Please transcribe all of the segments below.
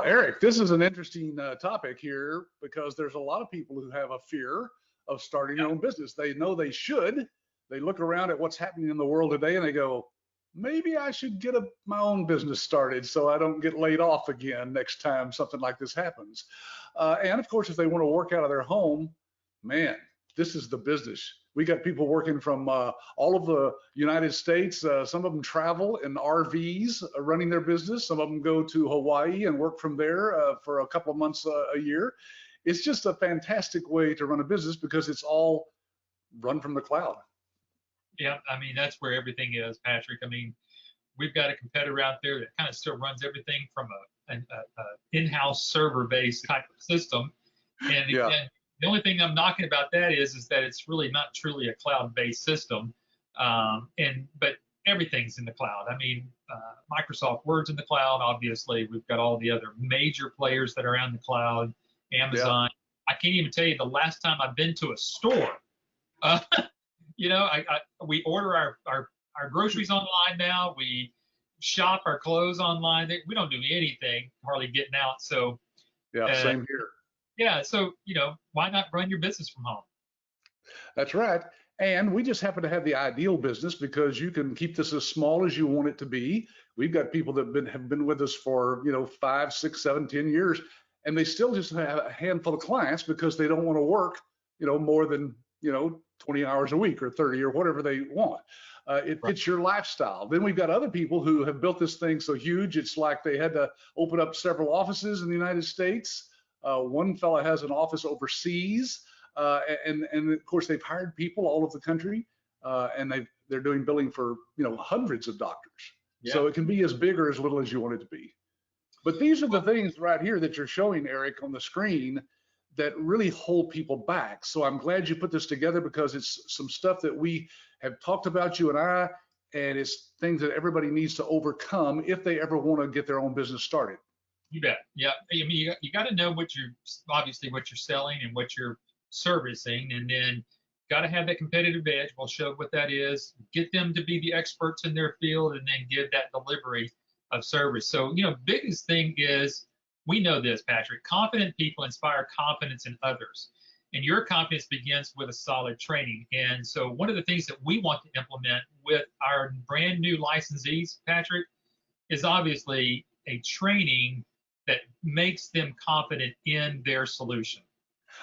Eric, this is an interesting topic here because there's a lot of people who have a fear of starting their own business. They know they should. They look around at what's happening in the world today and they go, maybe I should get my own business started so I don't get laid off again next time something like this happens. And of course, if they want to work out of their home, man, this is the business. We got people working from all of the United States. Some of them travel in RVs running their business. Some of them go to Hawaii and work from there for a couple of months a year. It's just a fantastic way to run a business because it's all run from the cloud. Yeah, I mean, that's where everything is, Patrick. I mean, we've got a competitor out there that kind of still runs everything from a in-house server-based type of system. And again, the only thing I'm knocking about that is that it's really not truly a cloud-based system. But everything's in the cloud. I mean, Microsoft Word's in the cloud, obviously. We've got all the other major players that are on the cloud, Amazon. I can't even tell you the last time I've been to a store. You know, we order our groceries online now. We shop our clothes online. We don't do anything, hardly getting out. So same here. Yeah, so why not run your business from home? That's right. And we just happen to have the ideal business because you can keep this as small as you want it to be. We've got people that have been with us for 5, 6, 7, 10 years, and they still just have a handful of clients because they don't want to work more than 20 hours a week or 30 or whatever they want. It fits your lifestyle. Then we've got other people who have built this thing so huge it's like they had to open up several offices in the United States. One fella has an office overseas, and of course they've hired people all over the country, and they're doing billing for hundreds of doctors. So it can be as big or as little as you want it to be. But these are the things right here that you're showing, Eric, on the screen that really hold people back. So I'm glad you put this together because it's some stuff that we have talked about, you and I, and it's things that everybody needs to overcome if they ever want to get their own business started. You bet. Yeah. I mean, you got to know what you're selling and what you're servicing, and then got to have that competitive edge. We'll show what that is, get them to be the experts in their field, and then give that delivery of service. So, biggest thing is, we know this, Patrick, confident people inspire confidence in others. And your confidence begins with a solid training. And so one of the things that we want to implement with our brand new licensees, Patrick, is obviously a training that makes them confident in their solution.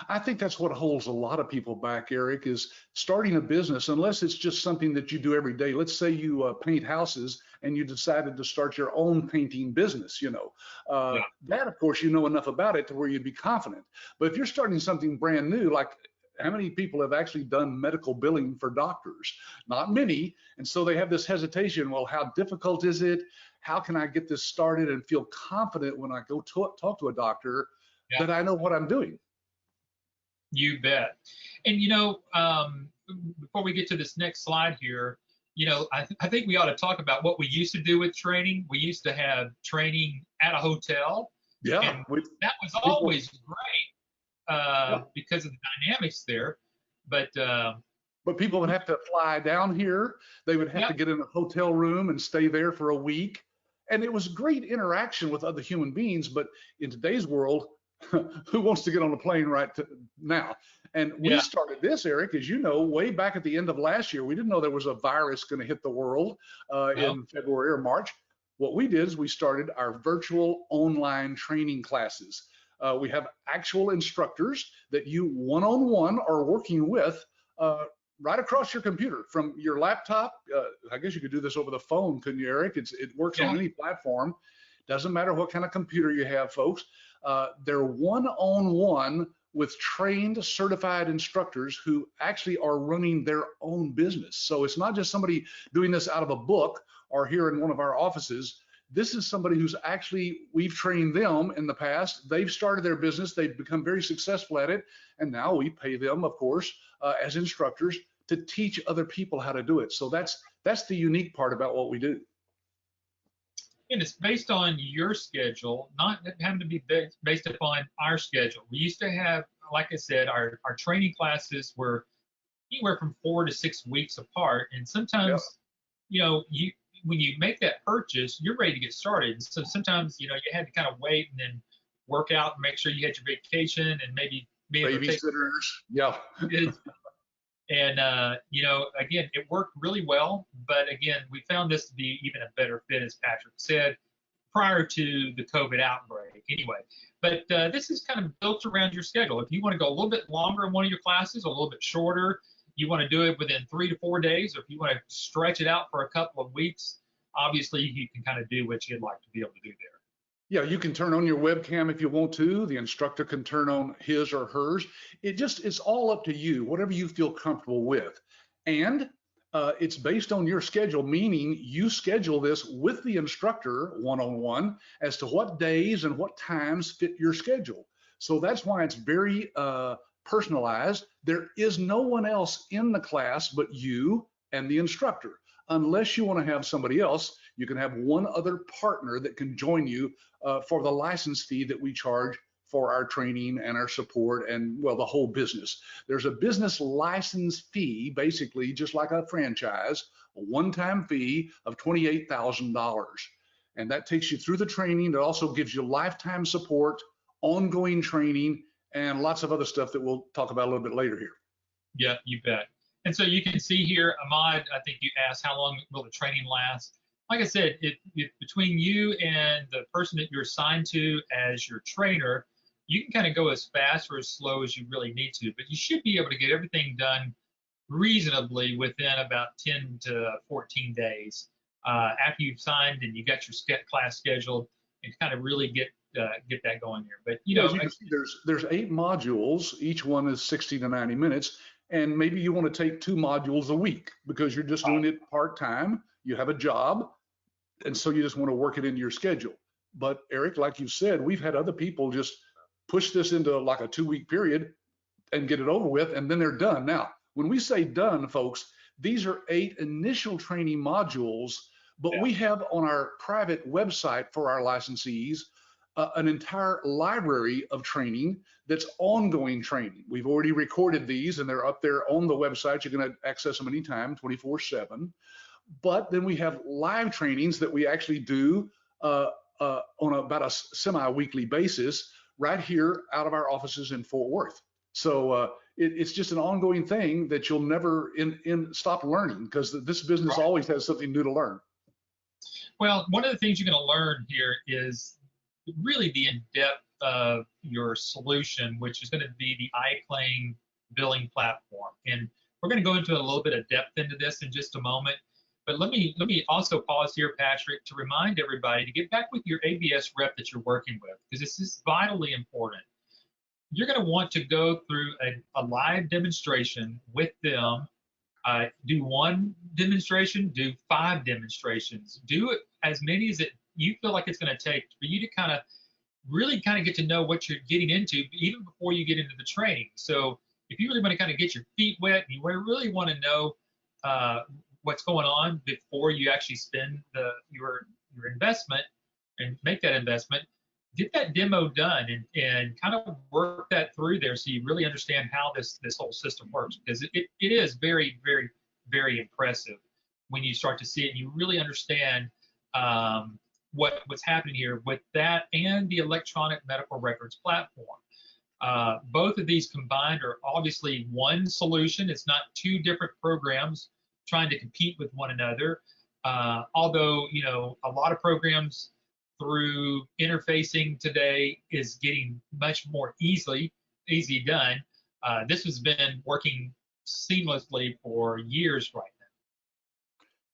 I think that's what holds a lot of people back, Eric, is starting a business, unless it's just something that you do every day. Let's say you paint houses and you decided to start your own painting business, that, of course, enough about it to where you'd be confident. But if you're starting something brand new, like how many people have actually done medical billing for doctors? Not many. And so they have this hesitation. Well, how difficult is it? How can I get this started and feel confident when I go talk to a doctor that I know what I'm doing? You bet. And, before we get to this next slide here, I think we ought to talk about what we used to do with training. We used to have training at a hotel. Yeah. And that was always great because of the dynamics there. But people would have to fly down here. They would have to get in a hotel room and stay there for a week. And it was great interaction with other human beings. But in today's world, who wants to get on a plane now? And we started this, Eric, as you know, way back at the end of last year. We didn't know there was a virus going to hit the world in February or March. What we did is we started our virtual online training classes. We have actual instructors that you one-on-one are working with right across your computer from your laptop. I guess you could do this over the phone, couldn't you, Eric? It works on any platform. Doesn't matter what kind of computer you have, folks. They're one-on-one with trained, certified instructors who actually are running their own business. So it's not just somebody doing this out of a book or here in one of our offices. This is somebody who's we've trained them in the past. They've started their business. They've become very successful at it. And now we pay them, of course, as instructors to teach other people how to do it. So that's the unique part about what we do. And it's based on your schedule, not having to be based upon our schedule. We used to have, like I said, our training classes were anywhere from 4 to 6 weeks apart. And sometimes, when you make that purchase, you're ready to get started. And so sometimes, you had to kind of wait and then work out and make sure you had your vacation and maybe being able to take Babysitters, yeah. kids. And, again, it worked really well. But again, we found this to be even a better fit, as Patrick said, prior to the COVID outbreak anyway. But this is kind of built around your schedule. If you want to go a little bit longer in one of your classes, a little bit shorter, you want to do it within 3 to 4 days, or if you want to stretch it out for a couple of weeks, obviously you can kind of do what you'd like to be able to do there. Yeah, you can turn on your webcam if you want to. The instructor can turn on his or hers. It's all up to you, whatever you feel comfortable with. And it's based on your schedule, meaning you schedule this with the instructor one-on-one as to what days and what times fit your schedule. So that's why it's very personalized. There is no one else in the class but you and the instructor. Unless you want to have somebody else, you can have one other partner that can join you for the license fee that we charge for our training and our support and, well, the whole business. There's a business license fee, basically just like a franchise, a one-time fee of $28,000. And that takes you through the training. It also gives you lifetime support, ongoing training, and lots of other stuff that we'll talk about a little bit later here. Yeah, you bet. And so you can see here, Ahmad, I think you asked how long will the training last? Like I said, between you and the person that you're assigned to as your trainer, you can kind of go as fast or as slow as you really need to, but you should be able to get everything done reasonably within about 10 to 14 days after you've signed and you got your class scheduled, and kind of really get that going here. But as you can see, there's 8 modules. Each one is 60 to 90 minutes. And maybe you want to take 2 modules a week because you're just doing it part-time. You have a job, and so you just want to work it into your schedule. But Eric, like you said, we've had other people just push this into like a 2-week period and get it over with, and then they're done. Now, when we say done, folks, these are 8 initial training modules, but we have on our private website for our licensees an entire library of training that's ongoing training. We've already recorded these and they're up there on the website. You're going to access them anytime, 24/7. But then we have live trainings that we actually do on about a semi-weekly basis right here out of our offices in Fort Worth. So it's just an ongoing thing that you'll never stop learning, because this business always has something new to learn. Well, one of the things you're going to learn here is really the in-depth of your solution, which is going to be the iClaim billing platform. And we're going to go into a little bit of depth into this in just a moment. But let me also pause here, Patrick, to remind everybody to get back with your ABS rep that you're working with, because this is vitally important. You're going to want to go through a live demonstration with them. Do 1 demonstration, do 5 demonstrations, do it as many as you feel like it's going to take for you to kind of really get to know what you're getting into even before you get into the training. So if you really want to kind of get your feet wet and you really want to know what's going on before you actually spend your investment and make that investment, get that demo done and kind of work that through there so you really understand how this whole system works, because it is very, very, very impressive when you start to see it and you really understand what's happening here with that and the electronic medical records platform. Both of these combined are obviously one solution. It's not 2 different programs trying to compete with one another. Although, a lot of programs through interfacing today is getting much more easy done. This has been working seamlessly for years right now.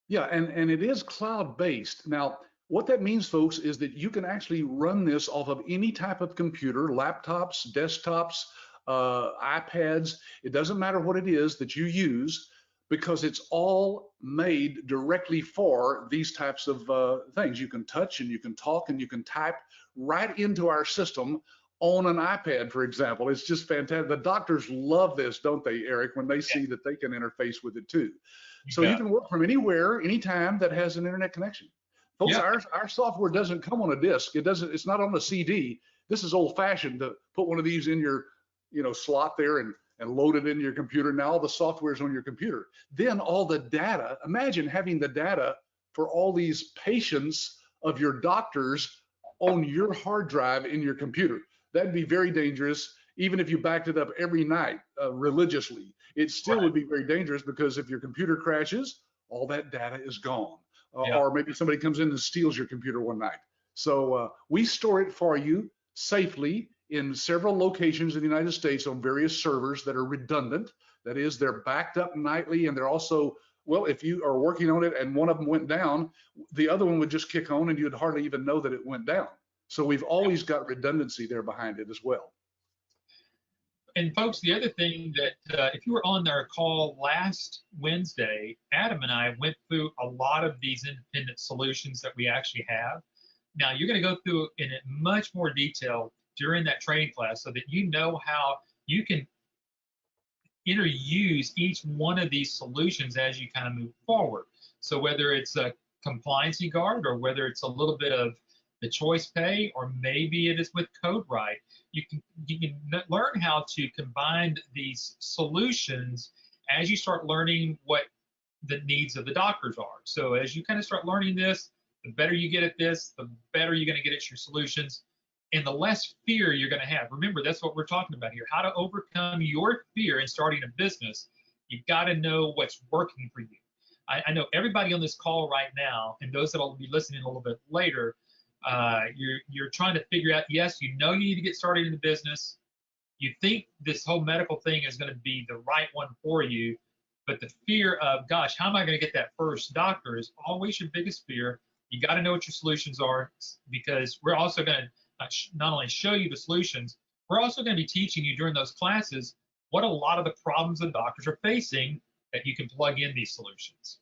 Yeah, and it is cloud-based. Now, what that means, folks, is that you can actually run this off of any type of computer, laptops, desktops, iPads. It doesn't matter what it is that you use, because it's all made directly for these types of things. You can touch and you can talk and you can type right into our system on an iPad, for example. It's just fantastic. The doctors love this, don't they, Eric, when they see that they can interface with it too. So you can work from anywhere, anytime that has an internet connection. Folks, our software doesn't come on a disc. It's not on a CD. This is old fashioned to put one of these in your slot there and load it into your computer. Now all the software is on your computer. Then all the data, imagine having the data for all these patients of your doctors on your hard drive in your computer. That'd be very dangerous. Even if you backed it up every night religiously, it still Right. would be very dangerous, because if your computer crashes, all that data is gone. Yeah. Or maybe somebody comes in and steals your computer one night. So we store it for you safely in several locations in the United States on various servers that are redundant. That is, they're backed up nightly, and they're also, well, if you are working on it and one of them went down, the other one would just kick on and you'd hardly even know that it went down. So we've always got redundancy there behind it as well. And folks, the other thing that if you were on our call last Wednesday, Adam and I went through a lot of these independent solutions that we actually have. Now you're going to go through in much more detail during that training class so that you know how you can interuse each one of these solutions as you kind of move forward. So whether it's a compliancy guard, or whether it's a little bit of the choice pay, or maybe it is with CodeWrite, you can learn how to combine these solutions as you start learning what the needs of the doctors are. So as you kind of start learning this, the better you get at this, the better you're going to get at your solutions, and the less fear you're going to have. Remember, that's what we're talking about here. How to overcome your fear in starting a business. You've got to know what's working for you. I know everybody on this call right now, and those that will be listening a little bit later, you're trying to figure out, yes, you know you need to get started in the business. You think this whole medical thing is going to be the right one for you, but the fear of, gosh, how am I going to get that first doctor is always your biggest fear. You got to know what your solutions are, because we're also going to not only show you the solutions, we're also going to be teaching you during those classes what a lot of the problems the doctors are facing, that you can plug in these solutions.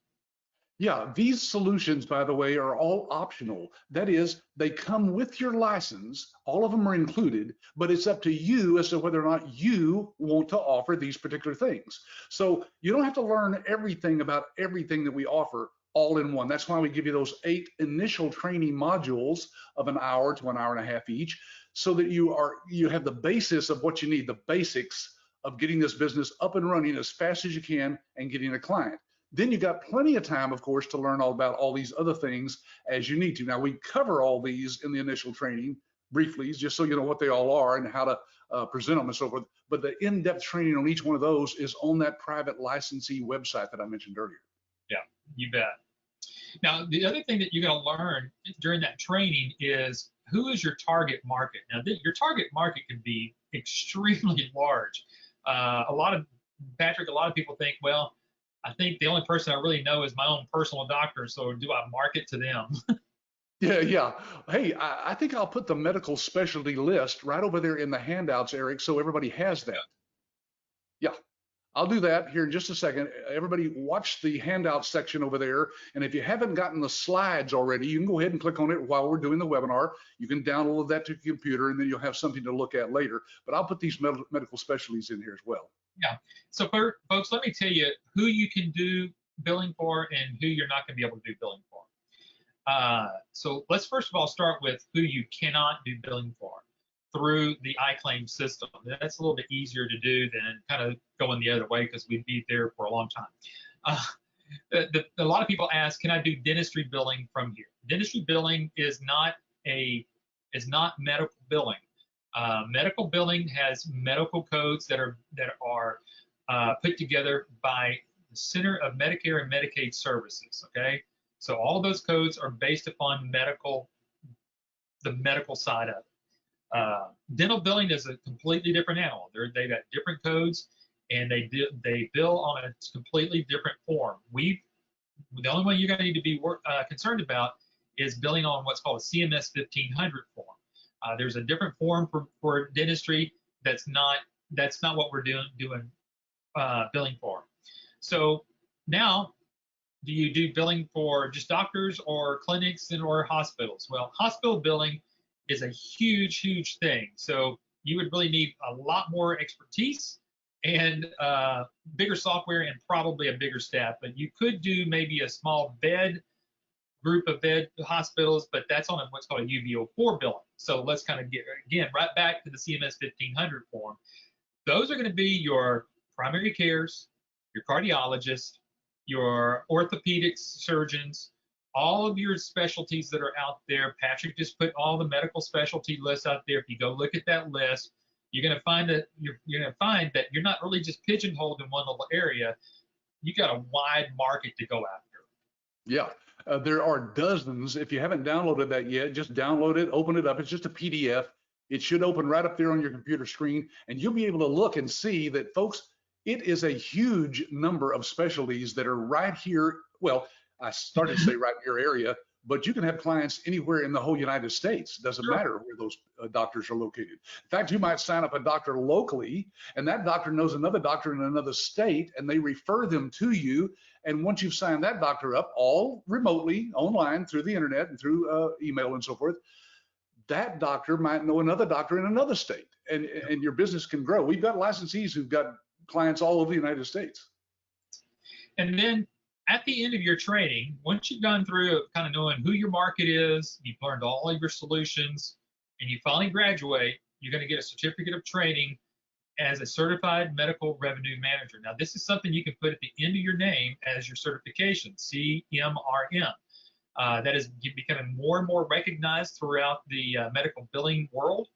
Yeah, these solutions, by the way, are all optional. That is, they come with your license. All of them are included, but it's up to you as to whether or not you want to offer these particular things. So you don't have to learn everything about everything that we offer all in one. That's why we give you those 8 initial training modules of an hour to an hour and a half each, so that you have the basis of what you need, the basics of getting this business up and running as fast as you can and getting a client. Then you've got plenty of time, of course, to learn all about all these other things as you need to. Now, we cover all these in the initial training briefly, just so you know what they all are and how to present them and so forth. But the in-depth training on each one of those is on that private licensee website that I mentioned earlier. Yeah, you bet. Now, the other thing that you're going to learn during that training is, who is your target market? Now, your target market can be extremely large. A lot of people think, well, I think the only person I really know is my own personal doctor, so do I market to them? Yeah. Hey, I think I'll put the medical specialty list right over there in the handouts, Eric, so everybody has that. Yeah, I'll do that here in just a second. Everybody watch the handout section over there. And if you haven't gotten the slides already, you can go ahead and click on it while we're doing the webinar. You can download that to your computer, and then you'll have something to look at later. But I'll put these medical specialties in here as well. Yeah. So folks, let me tell you who you can do billing for and who you're not going to be able to do billing for. So let's first of all start with who you cannot do billing for through the iClaim system. That's a little bit easier to do than kind of going the other way, because we'd be there for a long time. A lot of people ask, can I do dentistry billing from here? Dentistry billing is not medical billing. Medical billing has medical codes that are put together by the Center of Medicare and Medicaid Services. Okay, so all of those codes are based upon the medical side of it. Dental billing is a completely different animal. They've got different codes, and they bill on a completely different form. The only one you're going to need to be concerned about is billing on what's called a CMS 1500 form. There's a different form for dentistry that's not what we're doing billing for. So now, do you do billing for just doctors or clinics or hospitals? Well, hospital billing is a huge thing. So you would really need a lot more expertise and bigger software and probably a bigger staff. But you could do maybe a small group of bed hospitals, but that's on what's called a UBO4 billing. So let's kind of get, again, right back to the CMS 1500 form. Those are going to be your primary cares, your cardiologists, your orthopedic surgeons, all of your specialties that are out there. Patrick just put all the medical specialty lists out there. If you go look at that list, you're going to find that you're not really just pigeonholed in one little area. You got a wide market to go after. Yeah, there are dozens. If you haven't downloaded that yet, just download it, open it up. It's just a PDF. It should open right up there on your computer screen, and you'll be able to look and see that, folks, it is a huge number of specialties that are right here. Well, I started to say right in your area, but you can have clients anywhere in the whole United States. Doesn't Sure. matter where those doctors are located. In fact, you might sign up a doctor locally, and that doctor knows another doctor in another state, and they refer them to you. And once you've signed that doctor up, all remotely, online, through the internet and through email and so forth, that doctor might know another doctor in another state, and your business can grow. We've got licensees who've got clients all over the United States. And then at the end of your training, once you've gone through kind of knowing who your market is, you've learned all of your solutions, and you finally graduate, you're going to get a certificate of training as a certified medical revenue manager. Now, this is something you can put at the end of your name as your certification, CMRM. That is becoming more and more recognized throughout the medical billing world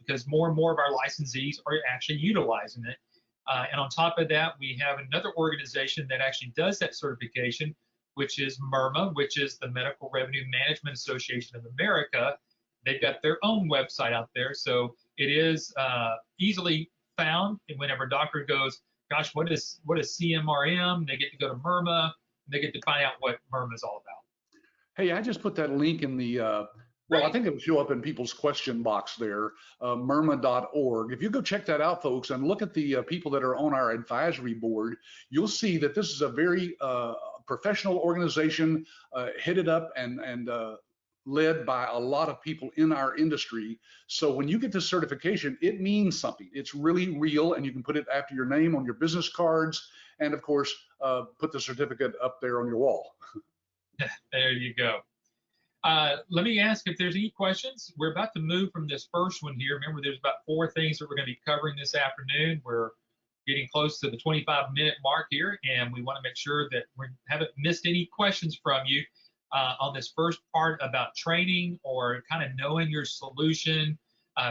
because more and more of our licensees are actually utilizing it. And on top of that, we have another organization that actually does that certification, which is MRMA, which is the Medical Revenue Management Association of America. They've got their own website out there, so it is easily found. And whenever a doctor goes, gosh, what is CMRM? They get to go to MRMA, and they get to find out what MRMA is all about. Hey, I just put that link in the, well, I think it'll show up in people's question box there, murma.org. If you go check that out, folks, and look at the people that are on our advisory board, you'll see that this is a very professional organization headed up and led by a lot of people in our industry. So when you get this certification, it means something. It's really real, and you can put it after your name on your business cards, and of course, put the certificate up there on your wall. There you go. Let me ask if there's any questions. We're about to move from this first one here. Remember, there's about 4 things that we're going to be covering this afternoon. We're getting close to the 25-minute mark here, and we want to make sure that we haven't missed any questions from you on this first part about training or kind of knowing your solution.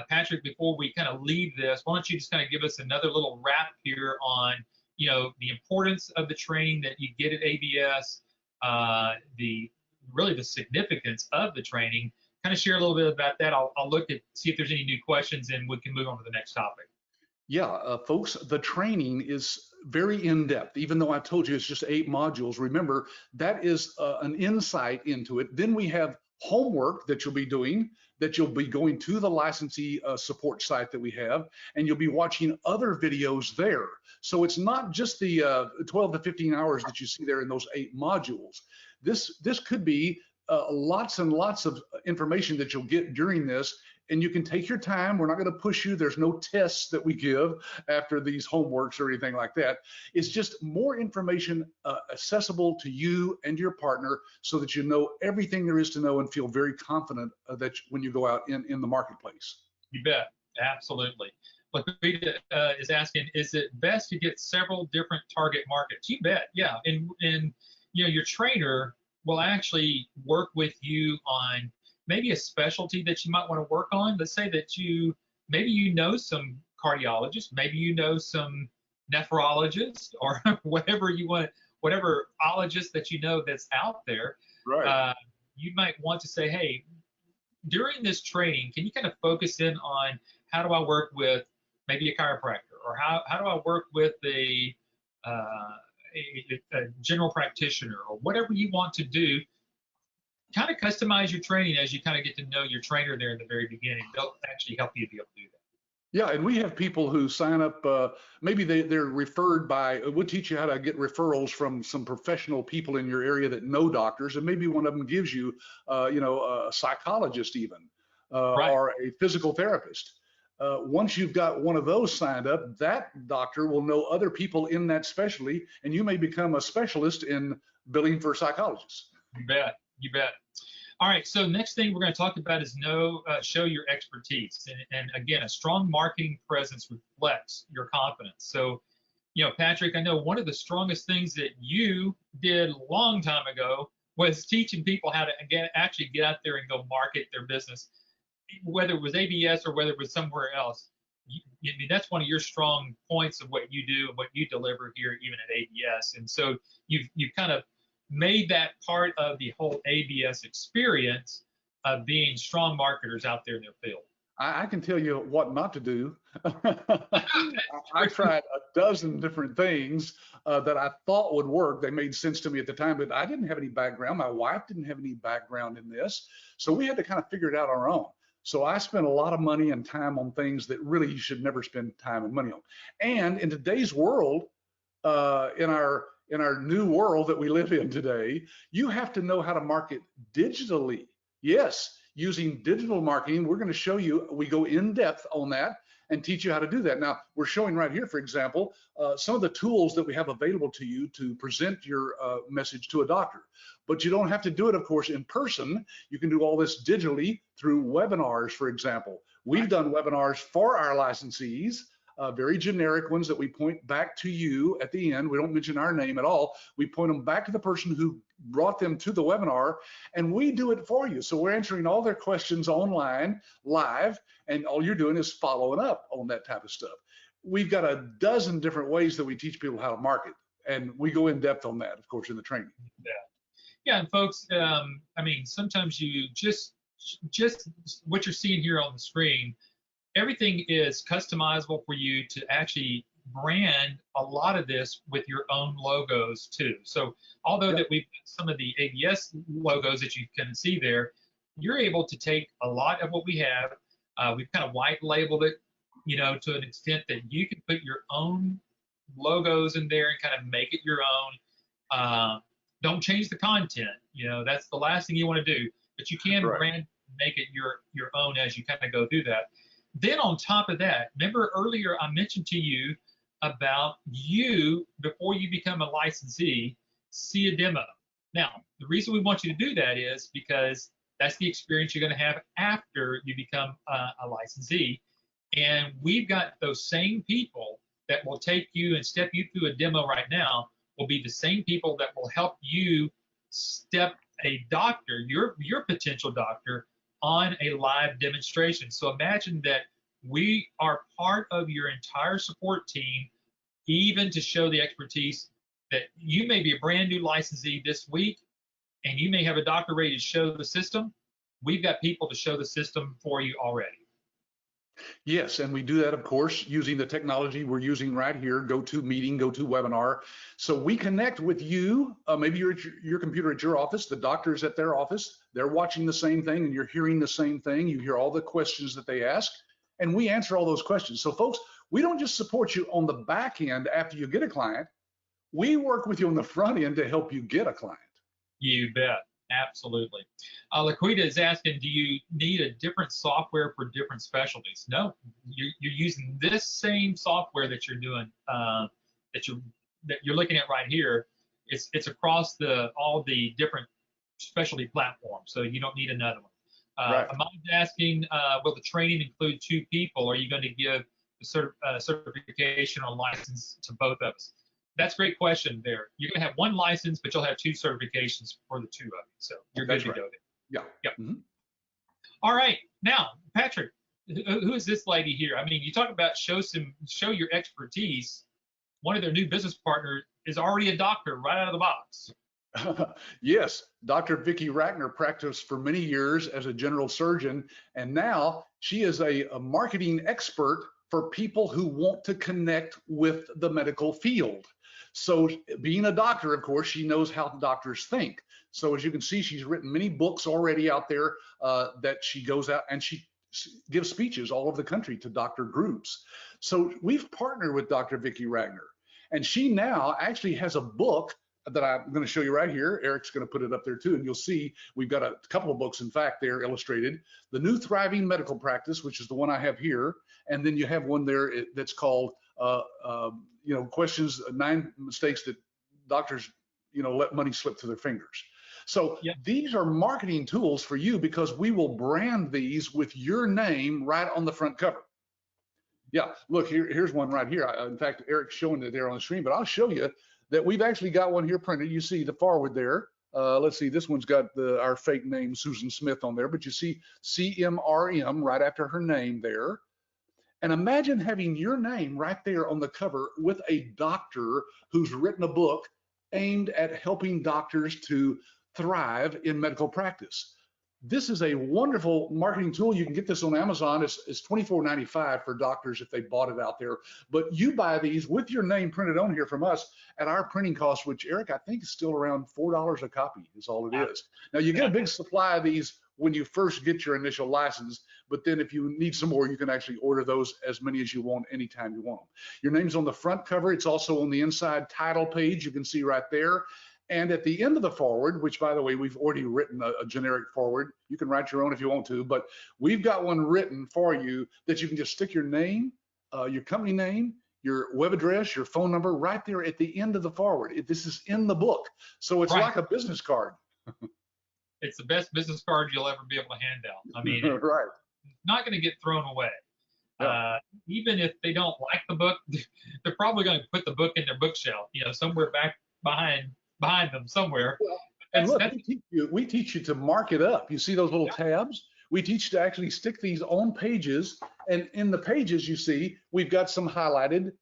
Patrick, before we kind of leave this, why don't you just kind of give us another little wrap here on, the importance of the training that you get at ABS, really the significance of the training. Kind of share a little bit about that. I'll look at see if there's any new questions, and we can move on to the next topic. Yeah, folks, the training is very in-depth. Even though I told you it's just 8 modules, remember that is an insight into it. Then we have homework that you'll be doing, that you'll be going to the licensee support site that we have, and you'll be watching other videos there. So it's not just the 12 to 15 hours that you see there in those 8 modules. This could be lots and lots of information that you'll get during this, and you can take your time. We're not going to push you. There's no tests that we give after these homeworks or anything like that. It's just more information accessible to you and your partner so that you know everything there is to know and feel very confident that when you go out in the marketplace. You bet. Absolutely. Lakita is asking, is it best to get several different target markets? You bet. Yeah. And your trainer will actually work with you on maybe a specialty that you might want to work on. Let's say that maybe you know some cardiologists, maybe you know some nephrologists, or whatever you want, whatever ologist that you know that's out there. Right. You might want to say, hey, during this training, can you kind of focus in on how do I work with maybe a chiropractor, or how do I work with a general practitioner, or whatever you want to do. Kind of customize your training as you kind of get to know your trainer there in the very beginning. They'll actually help you be able to do that. Yeah, and we have people who sign up, maybe they're referred by, we'll teach you how to get referrals from some professional people in your area that know doctors, and maybe one of them gives you, a psychologist even, Right. or a physical therapist. Once you've got one of those signed up, that doctor will know other people in that specialty, and you may become a specialist in billing for psychologists. You bet. You bet. All right. So next thing we're going to talk about is show your expertise. And again, a strong marketing presence reflects your confidence. So, Patrick, I know one of the strongest things that you did a long time ago was teaching people how to actually get out there and go market their business, whether it was ABS or whether it was somewhere else. I mean, that's one of your strong points of what you do and what you deliver here, even at ABS. And so you've kind of made that part of the whole ABS experience of being strong marketers out there in their field. I can tell you what not to do. I tried a dozen different things that I thought would work. They made sense to me at the time, but I didn't have any background. My wife didn't have any background in this. So we had to kind of figure it out on our own. So I spent a lot of money and time on things that really you should never spend time and money on. And in today's world, in our new world that we live in today, you have to know how to market digitally. Yes, using digital marketing. We're going to show you, we go in depth on that and teach you how to do that. Now, we're showing right here, for example, some of the tools that we have available to you to present your message to a doctor. But you don't have to do it, of course, in person. You can do all this digitally through webinars, for example. We've done webinars for our licensees, very generic ones that we point back to you at the end. We don't mention our name at all. We point them back to the person who brought them to the webinar, and we do it for you. So we're answering all their questions online, live, and all you're doing is following up on that type of stuff. We've got a dozen different ways that we teach people how to market, and we go in depth on that, of course, in the training. Yeah, and folks, I mean, sometimes you just what you're seeing here on the screen, everything is customizable for you to actually brand a lot of this with your own logos too. So although that we've got some of the ABS logos that you can see there, you're able to take a lot of what we have. We've kind of white labeled it, you know, to an extent that you can put your own logos in there and kind of make it your own. Don't change the content. You know, that's the last thing you want to do, but you can brand, make it your own as you kind of go through that. Then on top of that, remember earlier I mentioned to you about you, before you become a licensee, see a demo. Now, the reason we want you to do that is because that's the experience you're going to have after you become a licensee. And we've got those same people that will take you and step you through a demo right now will be the same people that will help you step a doctor, your potential doctor, on a live demonstration. So imagine that we are part of your entire support team, even to show the expertise that you may be a brand new licensee this week, and you may have a doctor ready to show the system. We've got people to show the system for you already. Yes, and we do that, of course, using the technology we're using right here, GoToMeeting, GoToWebinar. So we connect with you. Maybe you're at your computer at your office, the doctor's at their office. They're watching the same thing, and you're hearing the same thing. You hear all the questions that they ask, and we answer all those questions. So, folks, we don't just support you on the back end after you get a client. We work with you on the front end to help you get a client. You bet. Absolutely. Laquita is asking, do you need a different software for different specialties? No, you're using this same software that you're doing, that you're looking at right here. It's across all the different specialty platforms, so you don't need another one. Amanda's asking, will the training include 2 people? Or are you going to give the certification or license to both of us? That's a great question there. You're going to have 1 license, but you'll have 2 certifications for the 2 of you. So you're good to go there. Yeah. Yep. Mm-hmm. All right. Now, Patrick, who is this lady here? I mean, you talk about show your expertise. One of their new business partners is already a doctor right out of the box. Yes, Dr. Vicki Rackner practiced for many years as a general surgeon, and now she is a marketing expert for people who want to connect with the medical field. So being a doctor, of course, she knows how doctors think. So as you can see, she's written many books already out there that she goes out and she gives speeches all over the country to doctor groups. So we've partnered with Dr. Vicki Rackner, and she now actually has a book that I'm going to show you right here. Eric's going to put it up there too, and you'll see we've got a couple of books, in fact, they're illustrated. The New Thriving Medical Practice, which is the one I have here, and then you have one there that's called, questions, 9 mistakes that doctors, let money slip through their fingers. So these are marketing tools for you because we will brand these with your name right on the front cover. Yeah, look, here's one right here. In fact, Eric's showing it there on the screen, but I'll show you that we've actually got one here printed. You see the forward there Let's see, this one's got our fake name, Susan Smith, on there, but you see CMRM right after her name there. And imagine having your name right there on the cover with a doctor who's written a book aimed at helping doctors to thrive in medical practice. This is a wonderful marketing tool. You can get this on Amazon. It's $24.95 for doctors if they bought it out there. But you buy these with your name printed on here from us at our printing cost, which, Eric, I think is still around $4 a copy is all it is. Now, you get a big supply of these when you first get your initial license, but then if you need some more, you can actually order those as many as you want anytime you want them. Your name's on the front cover. It's also on the inside title page. You can see right there. And at the end of the forward, which, by the way, we've already written a generic forward. You can write your own if you want to, but we've got one written for you that you can just stick your name, your company name, your web address, your phone number right there at the end of the forward. This is in the book. So it's like a business card. It's the best business card you'll ever be able to hand out. I mean, right. It's not going to get thrown away. Yeah. Even if they don't like the book, they're probably going to put the book in their bookshelf, somewhere back behind them somewhere. Well, and look, we teach you to mark it up. You see those little tabs? We teach you to actually stick these on pages, and in the pages you see we've got some highlighted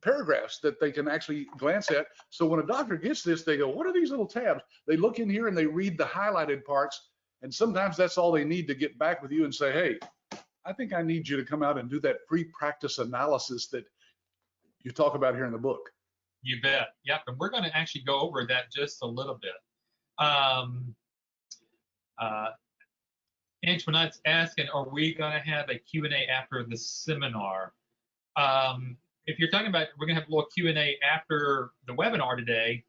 paragraphs that they can actually glance at. So when a doctor gets this, they go, what are these little tabs? They look in here and they read the highlighted parts, and sometimes that's all they need to get back with you and say, hey, I think I need you to come out and do that pre-practice analysis that you talk about here in the book. You bet. Yep. And we're going to actually go over that just a little bit. Antoinette's asking, are we going to have a Q&A after the seminar? If you're talking about, we're going to have a little Q&A after the webinar today.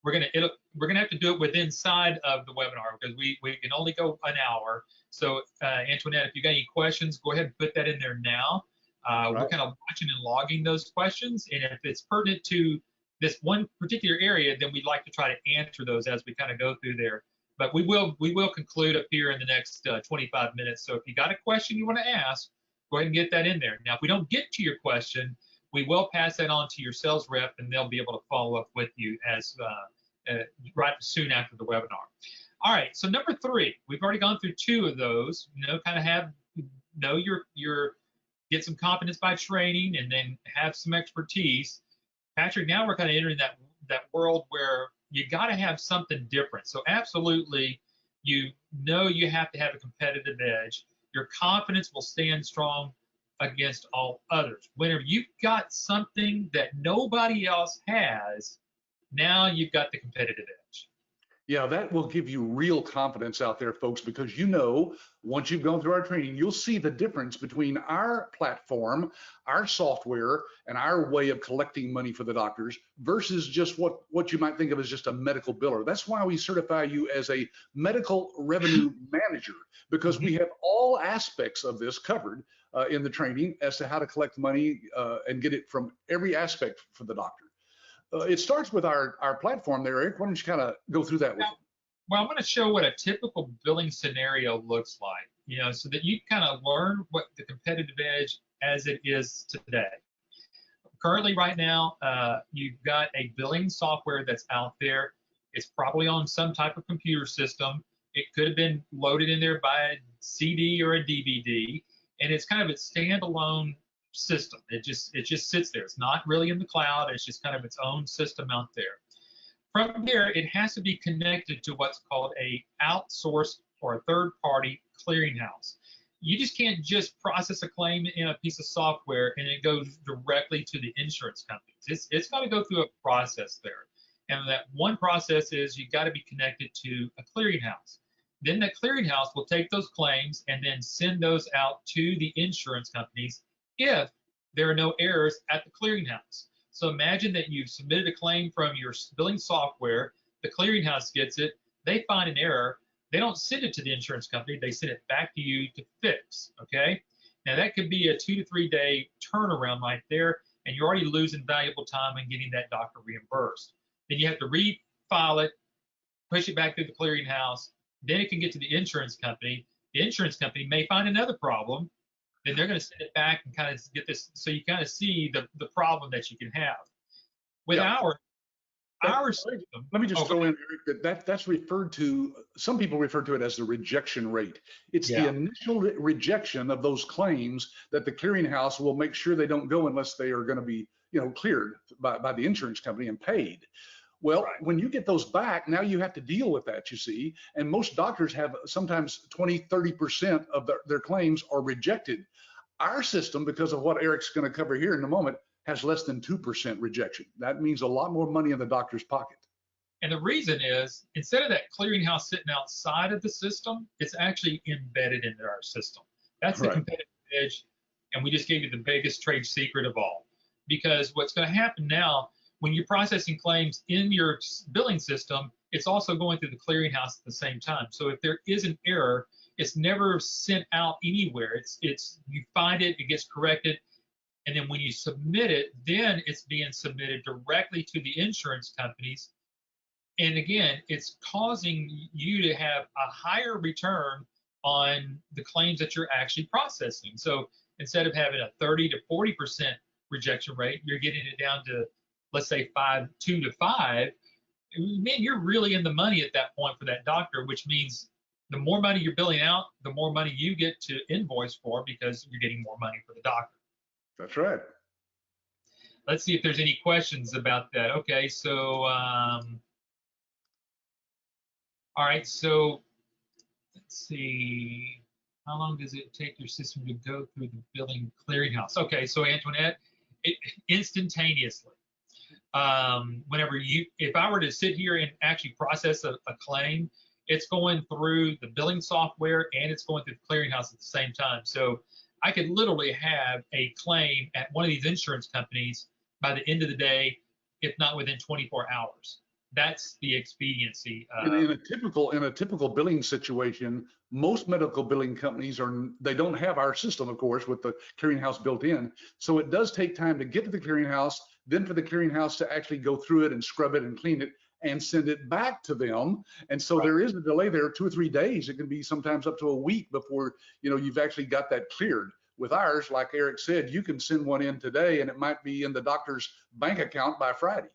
We're going to have to do it within inside of the webinar because we can only go an hour. So Antoinette, if you got any questions, go ahead and put that in there now. We're kind of watching and logging those questions, and if it's pertinent to this one particular area, then we'd like to try to answer those as we kind of go through there. But we will conclude up here in the next 25 minutes. So if you got a question you want to ask, go ahead and get that in there. Now, if we don't get to your question, we will pass that on to your sales rep, and they'll be able to follow up with you as right soon after the webinar. All right. So number 3, we've already gone through 2 of those. Kind of have your get some confidence by training, and then have some expertise. Patrick, now we're kind of entering that world where you got to have something different. So absolutely, you have to have a competitive edge. Your confidence will stand strong against all others. Whenever you've got something that nobody else has, now you've got the competitive edge. Yeah, that will give you real confidence out there, folks, because once you've gone through our training, you'll see the difference between our platform, our software, and our way of collecting money for the doctors versus just what you might think of as just a medical biller. That's why we certify you as a medical revenue manager, because we have all aspects of this covered in the training as to how to collect money and get it from every aspect for the doctor. It starts with our platform there, Eric. Why don't you kind of go through that with me? Well, I'm going to show what a typical billing scenario looks like, so that you kind of learn what the competitive edge as it is today. Currently, right now, you've got a billing software that's out there. It's probably on some type of computer system. It could have been loaded in there by a CD or a DVD, and it's kind of a standalone system. It just sits there. It's not really in the cloud. It's just kind of its own system out there. From there, it has to be connected to what's called a outsourced or a third-party clearinghouse. You just can't just process a claim in a piece of software and it goes directly to the insurance companies. It's got to go through a process there. And that one process is you got to be connected to a clearinghouse. Then the clearinghouse will take those claims and then send those out to the insurance companies if there are no errors at the clearinghouse. So imagine that you've submitted a claim from your billing software, the clearinghouse gets it, they find an error, they don't send it to the insurance company, they send it back to you to fix, okay? Now that could be a 2 to 3 day turnaround right there, and you're already losing valuable time in getting that doctor reimbursed. Then you have to refile it, push it back through the clearinghouse, then it can get to the insurance company. The insurance company may find another problem, then they're going to send it back and kind of get this. So you kind of see the problem that you can have. With our system. Let me just throw in, Eric, that's referred to, some people refer to it as the rejection rate. It's the initial rejection of those claims that the clearinghouse will make sure they don't go unless they are going to be, cleared by the insurance company and paid. Well, when you get those back, now you have to deal with that, you see, and most doctors have sometimes 20, 30% of their claims are rejected. Our system, because of what Eric's going to cover here in a moment, has less than 2% rejection. That means a lot more money in the doctor's pocket. And the reason is, instead of that clearinghouse sitting outside of the system, it's actually embedded into our system. That's the competitive edge, and we just gave you the biggest trade secret of all. Because what's going to happen now, when you're processing claims in your billing system, it's also going through the clearinghouse at the same time. So if there is an error, it's never sent out anywhere. It's you find it, it gets corrected, and then when you submit it, then it's being submitted directly to the insurance companies. And again, it's causing you to have a higher return on the claims that you're actually processing. So instead of having a 30 to 40% rejection rate, you're getting it down to, let's say 2 to 5. Man, you're really in the money at that point for that doctor, which means the more money you're billing out, the more money you get to invoice for, because you're getting more money for the doctor. That's right. Let's see if there's any questions about that. Okay, so all right, so let's see. How long does it take your system to go through the billing clearinghouse? Okay, so Antoinette, instantaneously. Whenever if I were to sit here and actually process a claim, it's going through the billing software and it's going through the clearinghouse at the same time. So I could literally have a claim at one of these insurance companies by the end of the day, if not within 24 hours. That's the expediency. In a typical billing situation, most medical billing companies they don't have our system, of course, with the clearinghouse built in. So it does take time to get to the clearinghouse, then for the clearinghouse to actually go through it and scrub it and clean it and send it back to them. And so there is a delay there, 2 or 3 days. It can be sometimes up to a week before you've actually got that cleared. With ours, like Eric said, you can send one in today and it might be in the doctor's bank account by Friday.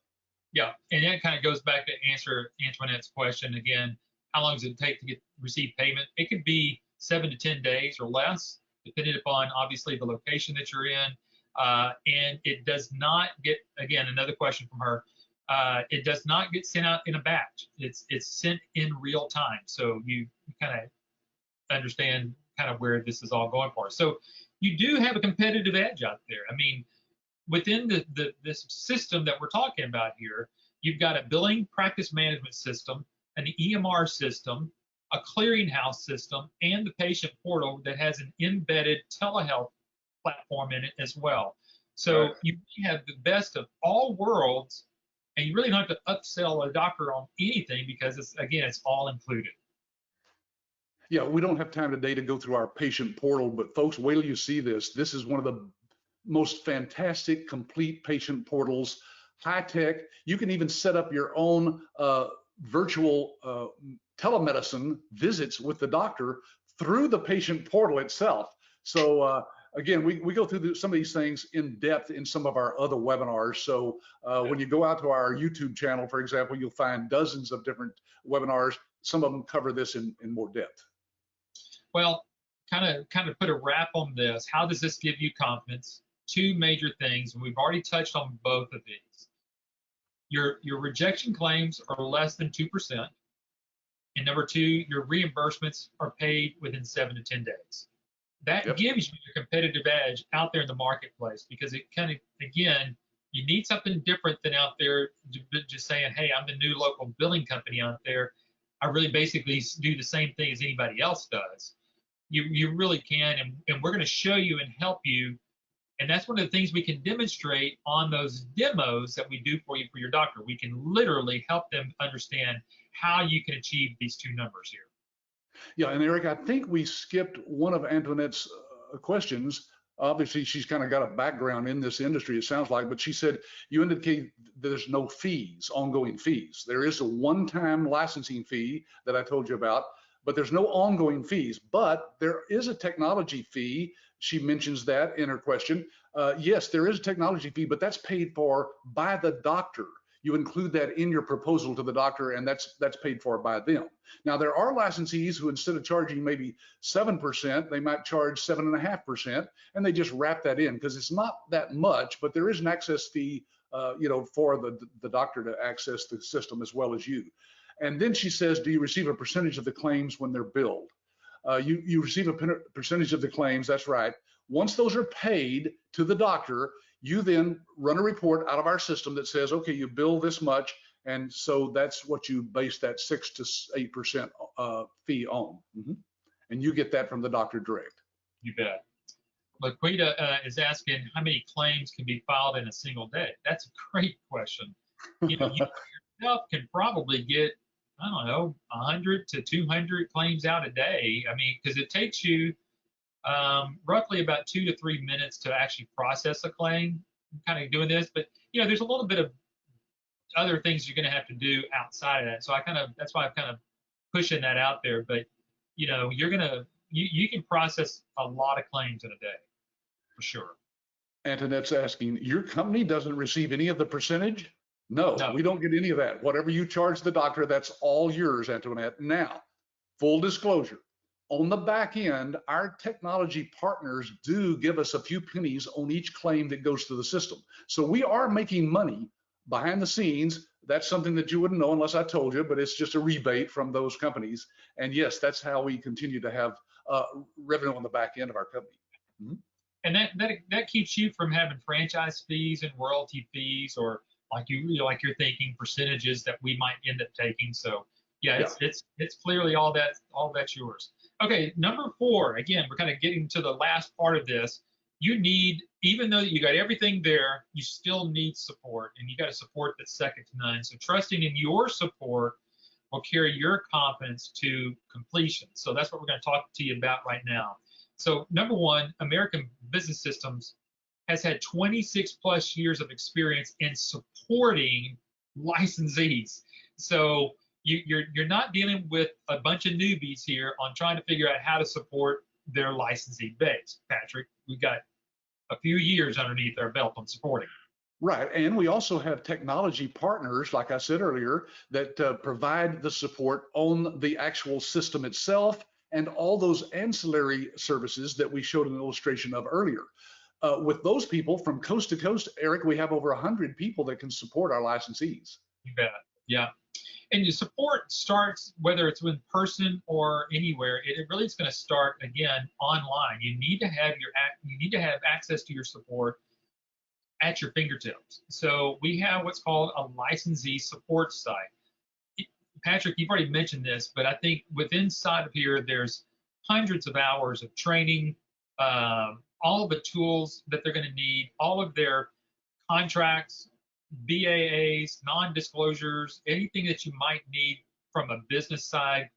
Yeah, and that kind of goes back to answer Antoinette's question again. How long does it take to receive payment? It could be 7 to 10 days or less, depending upon obviously the location that you're in. And it does not get, again, another question from her. It does not get sent out in a batch. It's sent in real time. So you kind of understand kind of where this is all going for. So you do have a competitive edge out there. I mean, within this system that we're talking about here, you've got a billing practice management system, an EMR system, a clearinghouse system, and the patient portal that has an embedded telehealth platform in it as well. So you have the best of all worlds, and you really don't have to upsell a doctor on anything because it's all included. Yeah, we don't have time today to go through our patient portal, but folks, wait till you see this. This is one of the most fantastic complete patient portals, high tech. You can even set up your own virtual telemedicine visits with the doctor through the patient portal itself. So again, we go through some of these things in depth in some of our other webinars. So when you go out to our YouTube channel, for example, you'll find dozens of different webinars. Some of them cover this in more depth. Well, kind of put a wrap on this. How does this give you confidence? 2 major things, and we've already touched on both of these. Your rejection claims are less than 2%. And number 2, your reimbursements are paid within 7 to 10 days. That gives you a competitive edge out there in the marketplace, because it kind of, again, you need something different than out there just saying, hey, I'm the new local billing company out there. I really basically do the same thing as anybody else does. You really can, and we're going to show you and help you. And that's one of the things we can demonstrate on those demos that we do for you for your doctor. We can literally help them understand how you can achieve these 2 numbers here. Yeah, and Eric, I think we skipped one of Antoinette's questions. Obviously, she's kind of got a background in this industry, it sounds like, but she said you indicate there's no fees, ongoing fees. There is a one-time licensing fee that I told you about, but there's no ongoing fees. But there is a technology fee. She mentions that in her question. Yes, there is a technology fee, but that's paid for by the doctor. you include that in your proposal to the doctor, and that's paid for by them. Now, there are licensees who, instead of charging maybe 7%, they might charge 7.5%, and they just wrap that in because it's not that much, but there is an access fee, for the doctor to access the system as well as you. And then she says, do you receive a percentage of the claims when they're billed? You receive a percentage of the claims, that's right. Once those are paid to the doctor, you then run a report out of our system that says, okay, you bill this much, and so that's what you base that 6 to 8% fee on. And you get that from the doctor direct. You bet. Laquita is asking how many claims can be filed in a single day. That's a great question. You yourself can probably get, I don't know, 100 to 200 claims out a day. I mean, because it takes you roughly about 2 to 3 minutes to actually process a claim. I'm kind of doing this, but there's a little bit of other things you're going to have to do outside of that. So that's why I'm kind of pushing that out there. But you can process a lot of claims in a day, for sure. Antoinette's asking, your company doesn't receive any of the percentage? No, we don't get any of that. Whatever you charge the doctor, that's all yours, Antoinette. Now, full disclosure, on the back end, our technology partners do give us a few pennies on each claim that goes through the system. So we are making money behind the scenes. That's something that you wouldn't know unless I told you, but it's just a rebate from those companies. And yes, that's how we continue to have revenue on the back end of our company. And that keeps you from having franchise fees and royalty fees, or like you're thinking percentages that we might end up taking. So yeah, it's clearly all that's yours. Okay, number 4. Again, we're kind of getting to the last part of this. You need, even though you got everything there, you still need support, and you got a support that's second to none. So trusting in your support will carry your confidence to completion. So that's what we're going to talk to you about right now. So number 1, American Business Systems has had 26 plus years of experience in supporting licensees. So you're not dealing with a bunch of newbies here on trying to figure out how to support their licensee base. Patrick, we've got a few years underneath our belt on supporting. Right, and we also have technology partners, like I said earlier, that provide the support on the actual system itself and all those ancillary services that we showed an illustration of earlier. With those people from coast to coast, Eric, we have over 100 people that can support our licensees. You bet, yeah. And your support starts, whether it's in person or anywhere, it really is going to start again online. You need to have access to your support at your fingertips. So we have what's called a licensee support site. Patrick, you've already mentioned this, but I think inside of here, there's hundreds of hours of training, all of the tools that they're going to need, all of their contracts, BAAs, non-disclosures, anything that you might need from a business side,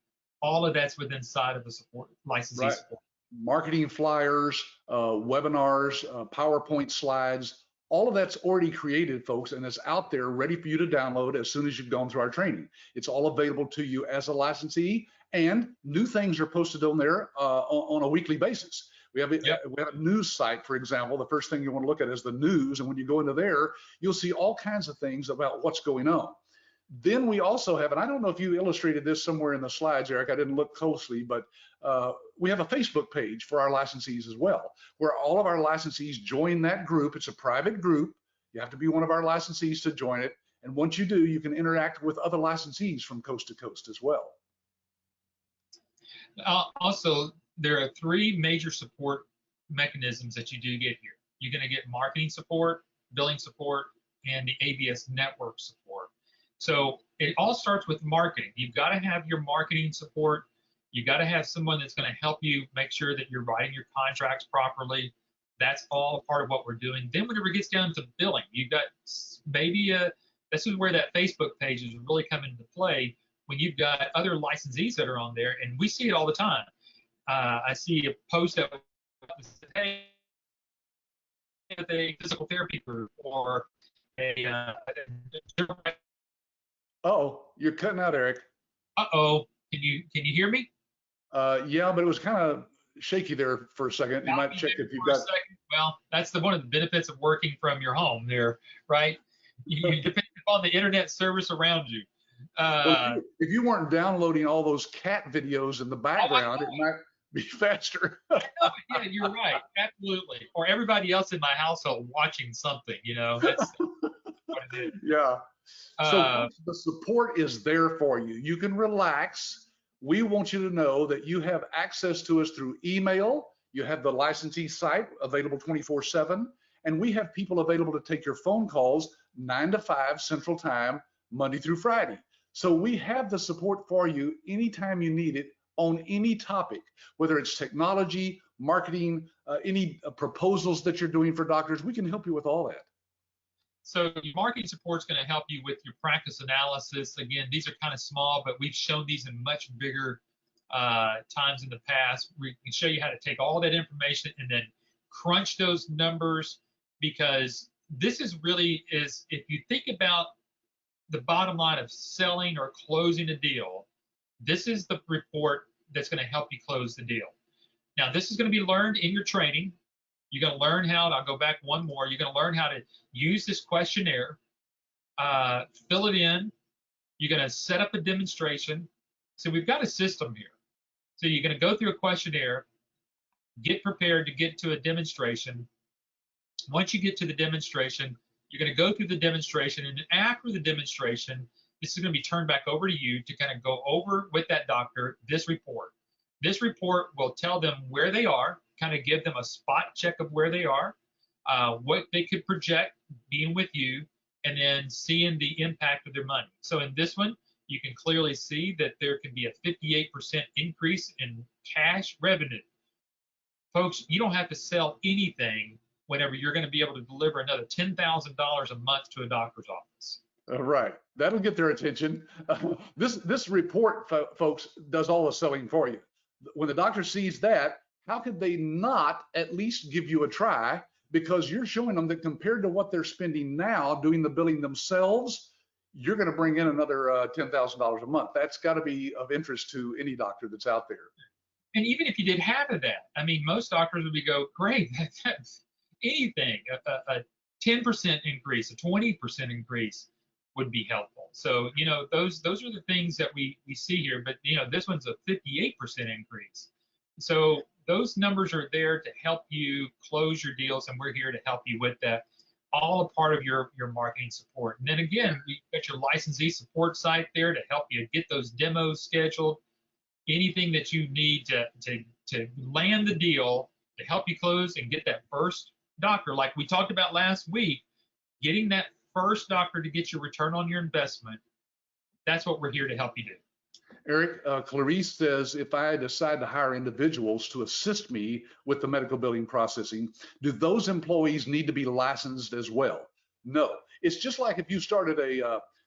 all of that's within inside of the support, licensee support. Marketing flyers, webinars, PowerPoint slides, all of that's already created, folks, and it's out there ready for you to download as soon as you've gone through our training. It's all available to you as a licensee, and new things are posted on there on a weekly basis. We have a news site, for example. The first thing you want to look at is the news, and when you go into there, you'll see all kinds of things about what's going on. Then we also have, and I don't know if you illustrated this somewhere in the slides, Eric, I didn't look closely, but we have a Facebook page for our licensees as well, where all of our licensees join that group. It's a private group. You have to be one of our licensees to join it. And once you do, you can interact with other licensees from coast to coast as well. Also, there are 3 major support mechanisms that you do get here. You're going to get marketing support, billing support, and the ABS network support. So it all starts with marketing. You've got to have your marketing support. You've got to have someone that's going to help you make sure that you're writing your contracts properly. That's all part of what we're doing. Then whenever it gets down to billing, you've got maybe this is where that Facebook page is really coming into play, when you've got other licensees that are on there, and we see it all the time. I see a post that says, hey, a physical therapy group or a Uh-oh, you're cutting out, Eric. Uh-oh, can you hear me? Yeah, but it was kind of shaky there for a second. You might check if you've got. Well, that's one of the benefits of working from your home there, right? You depending on the internet service around you. Well, if you weren't downloading all those cat videos in the Oh, background, it might be faster. yeah, you're right. Absolutely. Or everybody else in my household watching something, that's what it is. Yeah. So Uh, folks, the support is there for you. You can relax. We want you to know that you have access to us through email. You have the licensee site available 24/7, and we have people available to take your phone calls 9 to 5 Central Time, Monday through Friday. So we have the support for you anytime you need it on any topic, whether it's technology, marketing, any proposals that you're doing for doctors. We can help you with all that. So your marketing support is going to help you with your practice analysis. Again, these are kind of small, but we've shown these in much bigger times in the past. We can show you how to take all that information and then crunch those numbers, because this is really is, if you think about the bottom line of selling or closing a deal, this is the report that's going to help you close the deal. Now, this is going to be learned in your training. You're going to learn how to, I'll go back one more, you're going to learn how to use this questionnaire, fill it in. You're going to set up a demonstration. So we've got a system here. So you're going to go through a questionnaire, get prepared to get to a demonstration. Once you get to the demonstration, you're going to go through the demonstration, and after the demonstration, this is going to be turned back over to you to kind of go over with that doctor this report. This report will tell them where they are, kind of give them a spot check of where they are, what they could project being with you, and then seeing the impact of their money. So in this one, you can clearly see that there can be a 58% increase in cash revenue. Folks, you don't have to sell anything whenever you're going to be able to deliver another $10,000 a month to a doctor's office. Right. That'll get their attention. This report, folks, does all the selling for you. When the doctor sees that, how could they not at least give you a try? Because you're showing them that compared to what they're spending now doing the billing themselves, you're going to bring in another $10,000 a month. That's got to be of interest to any doctor that's out there. And even if you did half of that, I mean, most doctors would go, great, that's anything, a 10% increase, a 20% increase would be helpful. So, those are the things that we see here, but, this one's a 58% increase. So those numbers are there to help you close your deals, and we're here to help you with that. All a part of your marketing support. And then again, we got your licensee support site there to help you get those demos scheduled. Anything that you need to land the deal, to help you close and get that first doctor, like we talked about last week, getting that first doctor to get your return on your investment. That's what we're here to help you do. Eric, Clarice says, if I decide to hire individuals to assist me with the medical billing processing, do those employees need to be licensed as well? No. It's just like if you started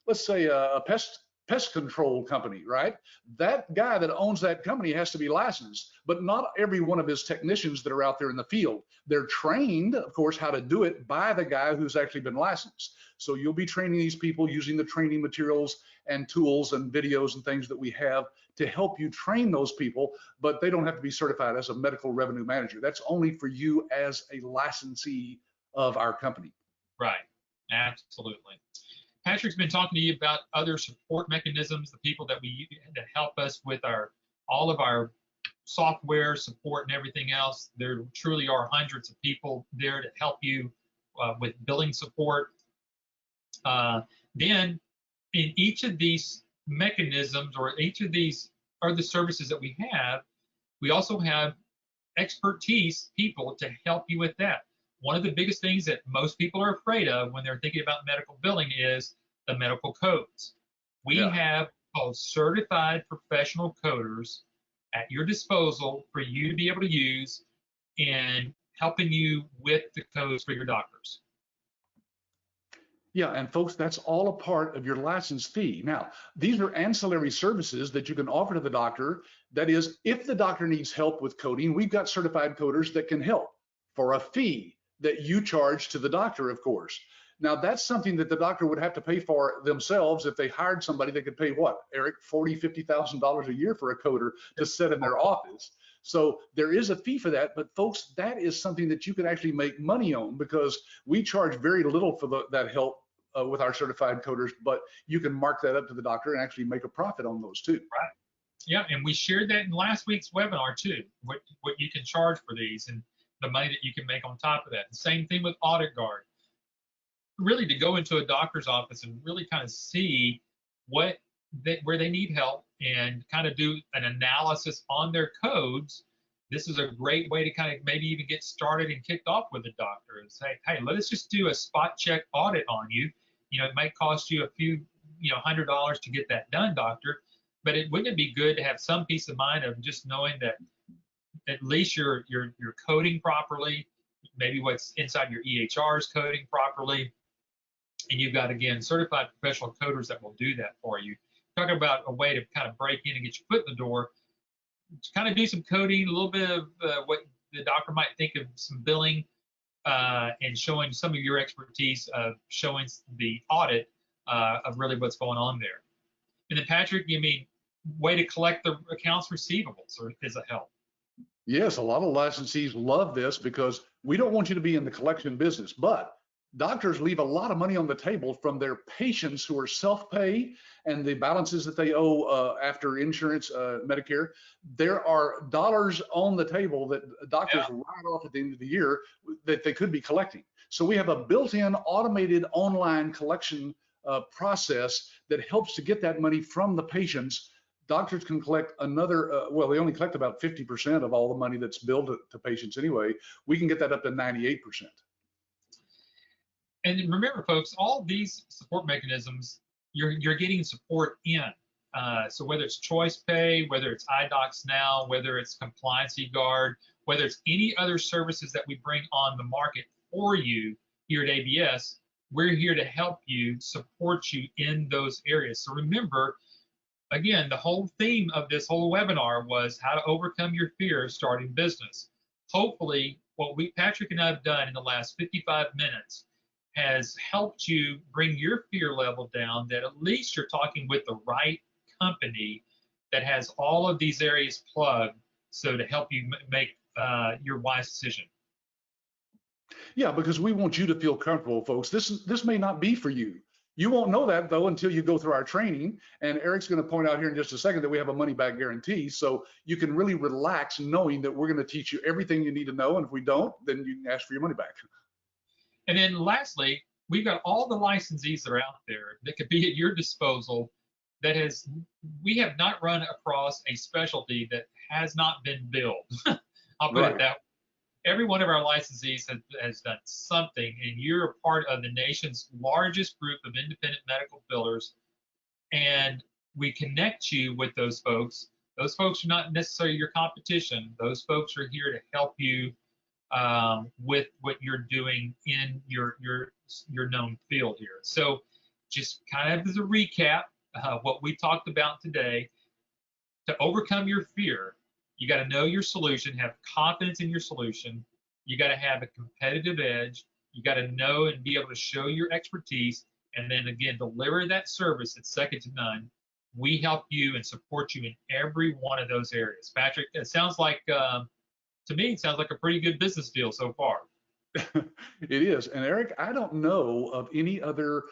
let's say a pest control company, right? That guy that owns that company has to be licensed, but not every one of his technicians that are out there in the field. They're trained, of course, how to do it by the guy who's actually been licensed. So you'll be training these people using the training materials and tools and videos and things that we have to help you train those people, but they don't have to be certified as a medical revenue manager. That's only for you as a licensee of our company. Right, absolutely. Patrick's been talking to you about other support mechanisms, the people that that help us with all of our software support and everything else. There truly are hundreds of people there to help you with billing support. Then in each of these mechanisms, or each of these are the services that we have, we also have expertise people to help you with that. One of the biggest things that most people are afraid of when they're thinking about medical billing is the medical codes. We have called certified professional coders at your disposal for you to be able to use in helping you with the codes for your doctors. Yeah, and folks, that's all a part of your license fee. Now, these are ancillary services that you can offer to the doctor. That is, if the doctor needs help with coding, we've got certified coders that can help for a fee that you charge to the doctor, of course. Now, that's something that the doctor would have to pay for themselves. If they hired somebody, they could pay what, Eric, $40,000, $50,000 a year for a coder to sit in their office. So there is a fee for that, but folks, that is something that you can actually make money on, because we charge very little for that help with our certified coders, but you can mark that up to the doctor and actually make a profit on those too. Right. Yeah, and we shared that in last week's webinar too, what you can charge for these and the money that you can make on top of that. The same thing with Audit Guard. Really, to go into a doctor's office and really kind of see where they need help and kind of do an analysis on their codes. This is a great way to kind of maybe even get started and kicked off with a doctor and say, hey, let us just do a spot check audit on you. You know, it might cost you a few, $100 to get that done, doctor, but wouldn't it be good to have some peace of mind of just knowing that at least you're coding properly, maybe what's inside your EHR is coding properly, and you've got, again, certified professional coders that will do that for you. Talking about a way to kind of break in and get your foot in the door, to kind of do some coding, a little bit of what the doctor might think of some billing, and showing some of your expertise of showing the audit of really what's going on there. And then, Patrick, you mean way to collect the accounts receivables or is a help? Yes, a lot of licensees love this because we don't want you to be in the collection business, but doctors leave a lot of money on the table from their patients who are self-pay and the balances that they owe after insurance, Medicare. There are dollars on the table that doctors write off at the end of the year that they could be collecting. So we have a built-in automated online collection process that helps to get that money from the patients. Doctors can collect another, well, they only collect about 50% of all the money that's billed to patients anyway. We can get that up to 98%. And remember, folks, all these support mechanisms, you're getting support in. So whether it's Choice Pay, whether it's iDocs Now, whether it's Compliancy Guard, whether it's any other services that we bring on the market for you here at ABS, we're here to help you, support you in those areas. So remember, again, the whole theme of this whole webinar was how to overcome your fear of starting business. Hopefully, what Patrick and I have done in the last 55 minutes has helped you bring your fear level down, that at least you're talking with the right company that has all of these areas plugged, so to help you make your wise decision. Yeah, because we want you to feel comfortable, folks. This may not be for you. You won't know that, though, until you go through our training. And Eric's going to point out here in just a second that we have a money-back guarantee. So you can really relax knowing that we're going to teach you everything you need to know. And if we don't, then you can ask for your money back. And then lastly, we've got all the licensees that are out there that could be at your disposal we have not run across a specialty that has not been billed. I'll put it that way. Every one of our licensees has done something, and you're a part of the nation's largest group of independent medical billers, and we connect you with those folks. Those folks are not necessarily your competition. Those folks are here to help you with what you're doing in your known field here. So just kind of as a recap, what we talked about today, to overcome your fear, you got to know your solution, have confidence in your solution. You got to have a competitive edge. You got to know and be able to show your expertise, and then again, deliver that service that's second to none. We help you and support you in every one of those areas. Patrick, it sounds like, to me, it sounds like a pretty good business deal so far. It is. And Eric, I don't know of any other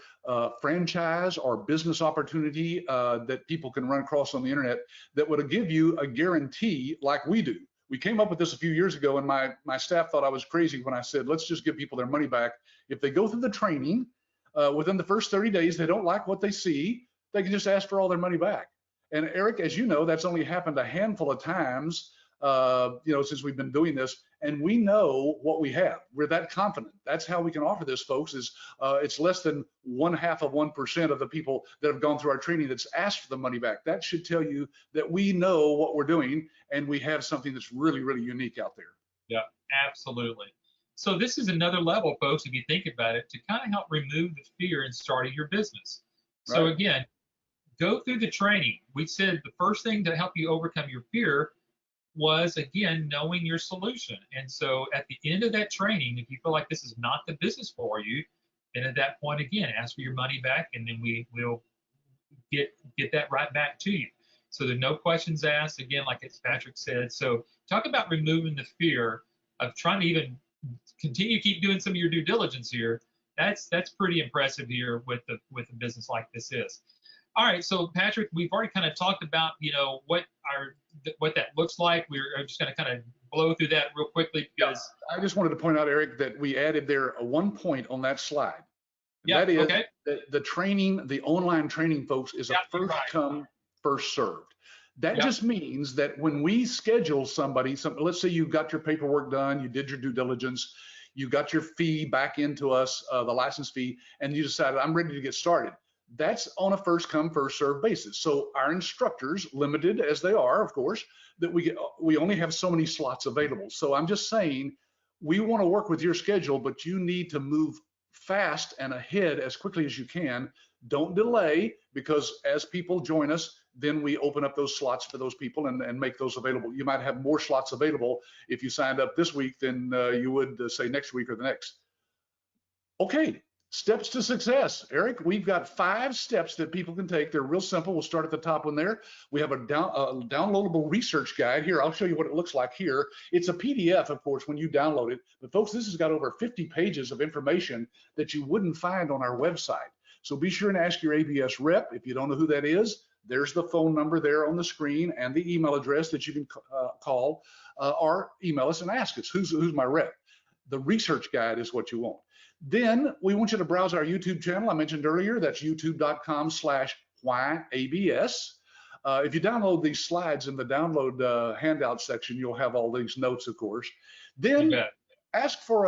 franchise or business opportunity that people can run across on the internet that would give you a guarantee like we do. We came up with this a few years ago, and my staff thought I was crazy when I said, let's just give people their money back. If they go through the training within the first 30 days, they don't like what they see, they can just ask for all their money back. And Eric, as you know, that's only happened a handful of times since we've been doing this, and we know what we have. We're that confident. That's how we can offer this, folks, is it's less than 0.5% of the people that have gone through our training that's asked for the money back. That should tell you that we know what we're doing, and we have something that's really, really unique out there. Yeah, absolutely. So this is another level, folks, if you think about it, to kind of help remove the fear in starting your business. So again, go through the training. We said the first thing to help you overcome your fear was, again, knowing your solution. And so at the end of that training, if you feel like this is not the business for you, then at that point, again, ask for your money back, and then we will get that right back to you. So there's no questions asked, again, like Patrick said. So talk about removing the fear of trying to even continue to keep doing some of your due diligence here, That's pretty impressive here with a business like this is. All right, so Patrick, we've already kind of talked about, what that looks like. I'm just going to kind of blow through that real quickly because I just wanted to point out, Eric, that we added there one point on that slide. Yeah. That is Okay. the training, the online training, folks, is a first come, first served. That just means that when we schedule somebody, let's say you got your paperwork done, you did your due diligence, you got your fee back into us, the license fee, and you decided, I'm ready to get started. That's on a first come, first served basis. So our instructors, limited as they are, of course, that we only have so many slots available. So I'm just saying, we want to work with your schedule, but you need to move fast and ahead as quickly as you can. Don't delay, because as people join us, then we open up those slots for those people and make those available. You might have more slots available if you signed up this week than you would say next week or the next. Okay, steps to success. Eric, we've got 5 steps that people can take. They're real simple. We'll start at the top one there. We have a downloadable research guide here. I'll show you what it looks like here. It's a PDF, of course, when you download it. But folks, this has got over 50 pages of information that you wouldn't find on our website. So be sure and ask your ABS rep. If you don't know who that is, there's the phone number there on the screen and the email address that you can call or email us and ask us, who's my rep? The research guide is what you want. Then we want you to browse our YouTube channel. I mentioned earlier, that's youtube.com/whyabs. If you download these slides in the download handout section, you'll have all these notes, of course. Then ask for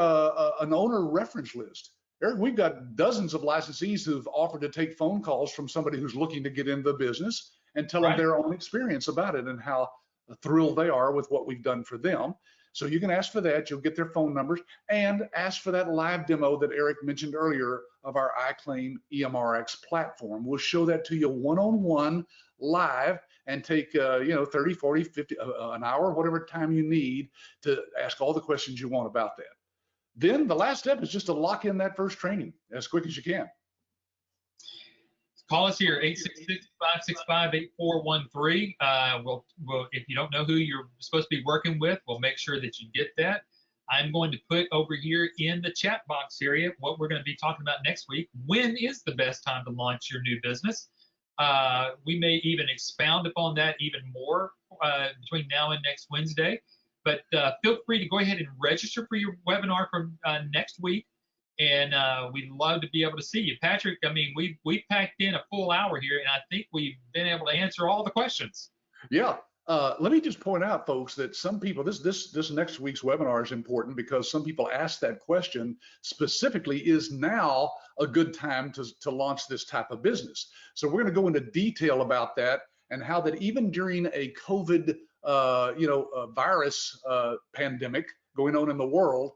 an owner reference list. Eric, we've got dozens of licensees who've offered to take phone calls from somebody who's looking to get into the business and tell them their own experience about it and how thrilled they are with what we've done for them. So you can ask for that. You'll get their phone numbers, and ask for that live demo that Eric mentioned earlier of our iClaim EMRX platform. We'll show that to you one-on-one live and take 30, 40, 50, an hour, whatever time you need to ask all the questions you want about that. Then the last step is just to lock in that first training as quick as you can. Call us here, 866-565-8413. We'll, if you don't know who you're supposed to be working with, we'll make sure that you get that. I'm going to put over here in the chat box area what we're going to be talking about next week. When is the best time to launch your new business? We may even expound upon that even more between now and next Wednesday. But feel free to go ahead and register for your webinar from next week. And we'd love to be able to see you. Patrick, I mean, we packed in a full hour here, and I think we've been able to answer all the questions. Yeah. Let me just point out, folks, that some people, this next week's webinar is important because some people ask that question specifically, is now a good time to launch this type of business? So we're going to go into detail about that and how that even during a COVID virus pandemic going on in the world,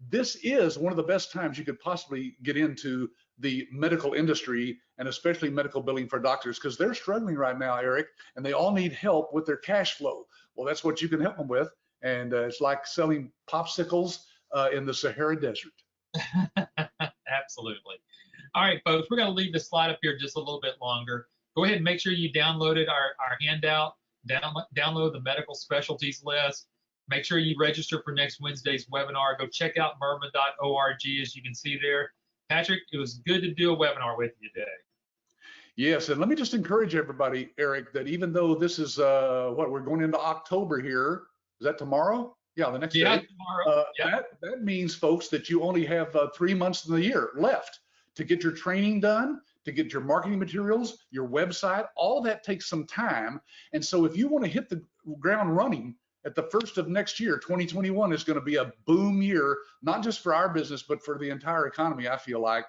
this is one of the best times you could possibly get into the medical industry, and especially medical billing for doctors, because they're struggling right now, Eric, and they all need help with their cash flow. Well, that's what you can help them with, and it's like selling popsicles in the Sahara Desert. Absolutely. All right, folks, we're going to leave the slide up here just a little bit longer. Go ahead and make sure you downloaded our handout, download the medical specialties list. Make sure you register for next Wednesday's webinar. Go check out myrma.org, as you can see there. Patrick, it was good to do a webinar with you today. Yes, and let me just encourage everybody, Eric, that even though this is we're going into October here. Is that tomorrow? Yeah, the next day. Tomorrow. That means, folks, that you only have 3 months in the year left to get your training done, to get your marketing materials, your website. All that takes some time. And so if you want to hit the ground running at the first of next year, 2021 is going to be a boom year, not just for our business, but for the entire economy, I feel like.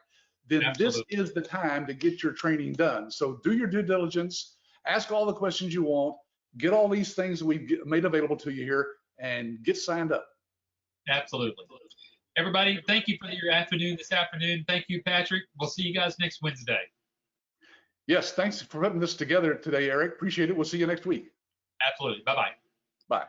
Then Absolutely. This is the time to get your training done. So do your due diligence, ask all the questions you want, get all these things that we've made available to you here, and get signed up. Absolutely. Everybody, thank you for your afternoon this afternoon. Thank you, Patrick. We'll see you guys next Wednesday. Yes, thanks for putting this together today, Eric. Appreciate it. We'll see you next week. Absolutely. Bye-bye. Bye.